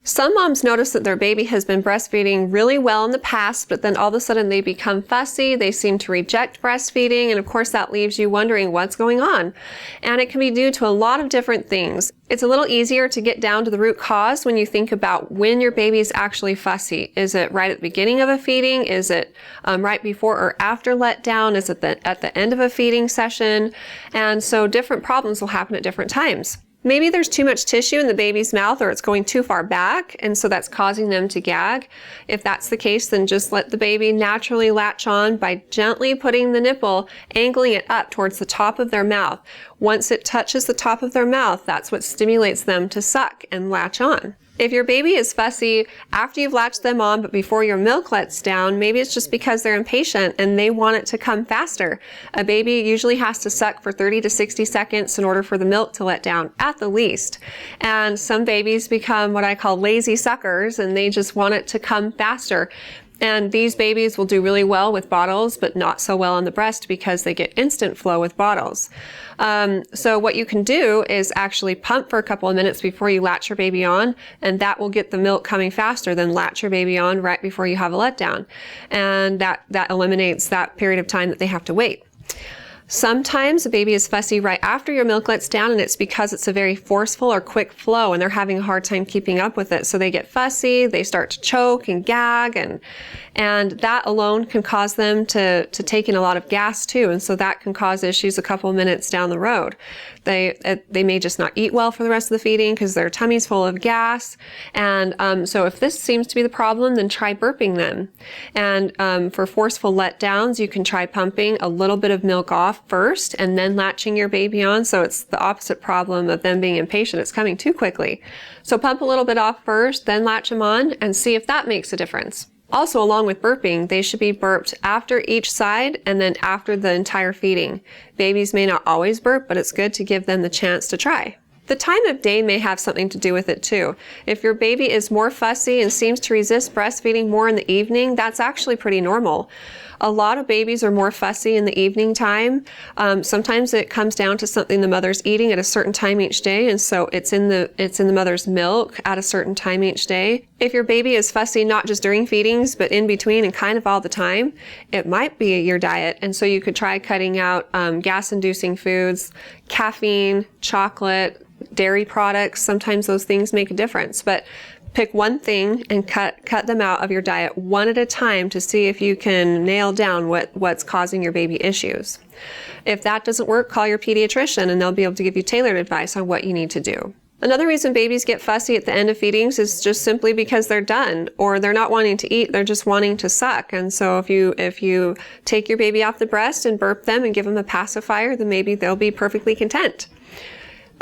Some moms notice that their baby has been breastfeeding really well in the past, but then all of a sudden they become fussy, they seem to reject breastfeeding, and of course that leaves you wondering what's going on. And it can be due to a lot of different things. It's a little easier to get down to the root cause when you think about when your baby is actually fussy. Is it right at the beginning of a feeding? Is it right before or after letdown? Is it at the end of a feeding session? And so different problems will happen at different times. Maybe there's too much tissue in the baby's mouth, or it's going too far back, and so that's causing them to gag. If that's the case, then just let the baby naturally latch on by gently putting the nipple, angling it up towards the top of their mouth. Once it touches the top of their mouth, that's what stimulates them to suck and latch on. If your baby is fussy after you've latched them on but before your milk lets down, maybe it's just because they're impatient and they want it to come faster. A baby usually has to suck for 30 to 60 seconds in order for the milk to let down, at the least. And some babies become what I call lazy suckers, and they just want it to come faster. And these babies will do really well with bottles, but not so well on the breast because they get instant flow with bottles. So what you can do is actually pump for a couple of minutes before you latch your baby on, and that will get the milk coming faster than latch your baby on right before you have a letdown. And that eliminates that period of time that they have to wait. Sometimes a baby is fussy right after your milk lets down, and it's because it's a very forceful or quick flow and they're having a hard time keeping up with it. So they get fussy, they start to choke and gag, and that alone can cause them to take in a lot of gas too. And so that can cause issues a couple of minutes down the road. They may just not eat well for the rest of the feeding because their tummy's full of gas. And so if this seems to be the problem, then try burping them. And for forceful letdowns, you can try pumping a little bit of milk off first and then latching your baby on. So it's the opposite problem of them being impatient. It's coming too quickly. So pump a little bit off first, then latch them on and see if that makes a difference. Also, along with burping, they should be burped after each side and then after the entire feeding. Babies may not always burp, but it's good to give them the chance to try. The time of day may have something to do with it too. If your baby is more fussy and seems to resist breastfeeding more in the evening, that's actually pretty normal. A lot of babies are more fussy in the evening time. Sometimes it comes down to something the mother's eating at a certain time each day, and so it's in the mother's milk at a certain time each day. If your baby is fussy not just during feedings, but in between and kind of all the time, it might be your diet, and so you could try cutting out gas-inducing foods, caffeine, chocolate, dairy products. Sometimes those things make a difference, but pick one thing and cut them out of your diet one at a time to see if you can nail down what's causing your baby issues. If that doesn't work, call your pediatrician and they'll be able to give you tailored advice on what you need to do. Another reason babies get fussy at the end of feedings is just simply because they're done, or they're not wanting to eat, they're just wanting to suck. And so if you take your baby off the breast and burp them and give them a pacifier, then maybe they'll be perfectly content.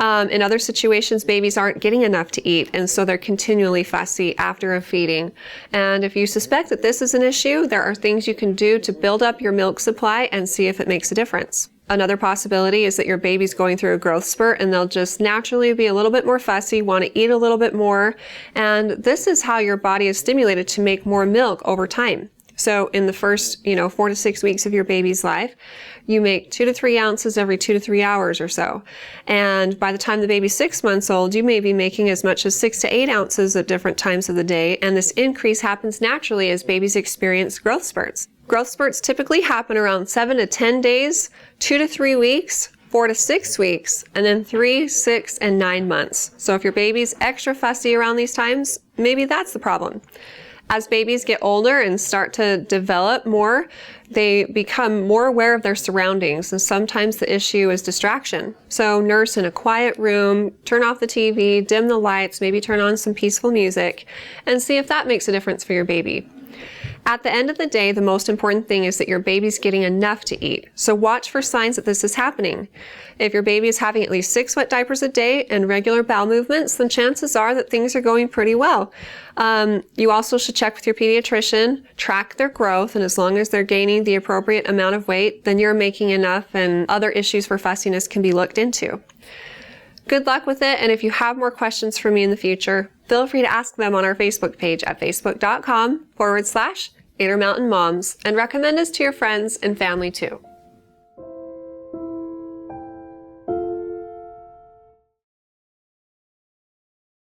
In other situations, babies aren't getting enough to eat, and so they're continually fussy after a feeding. And if you suspect that this is an issue, there are things you can do to build up your milk supply and see if it makes a difference. Another possibility is that your baby's going through a growth spurt and they'll just naturally be a little bit more fussy, want to eat a little bit more. And this is how your body is stimulated to make more milk over time. So in the first, 4 to 6 weeks of your baby's life, you make 2 to 3 ounces every 2 to 3 hours or so. And by the time the baby's 6 months old, you may be making as much as 6 to 8 ounces at different times of the day. And this increase happens naturally as babies experience growth spurts. Growth spurts typically happen around 7 to 10 days, 2 to 3 weeks, 4 to 6 weeks, and then 3, 6, and 9 months. So if your baby's extra fussy around these times, maybe that's the problem. As babies get older and start to develop more, they become more aware of their surroundings, and sometimes the issue is distraction. So nurse in a quiet room, turn off the TV, dim the lights, maybe turn on some peaceful music, and see if that makes a difference for your baby. At the end of the day, the most important thing is that your baby's getting enough to eat. So watch for signs that this is happening. If your baby is having at least 6 wet diapers a day and regular bowel movements, then chances are that things are going pretty well. You also should check with your pediatrician, track their growth, and as long as they're gaining the appropriate amount of weight, then you're making enough and other issues for fussiness can be looked into. Good luck with it, and if you have more questions for me in the future, feel free to ask them on our Facebook page at facebook.com/Intermountain Moms, and recommend us to your friends and family too.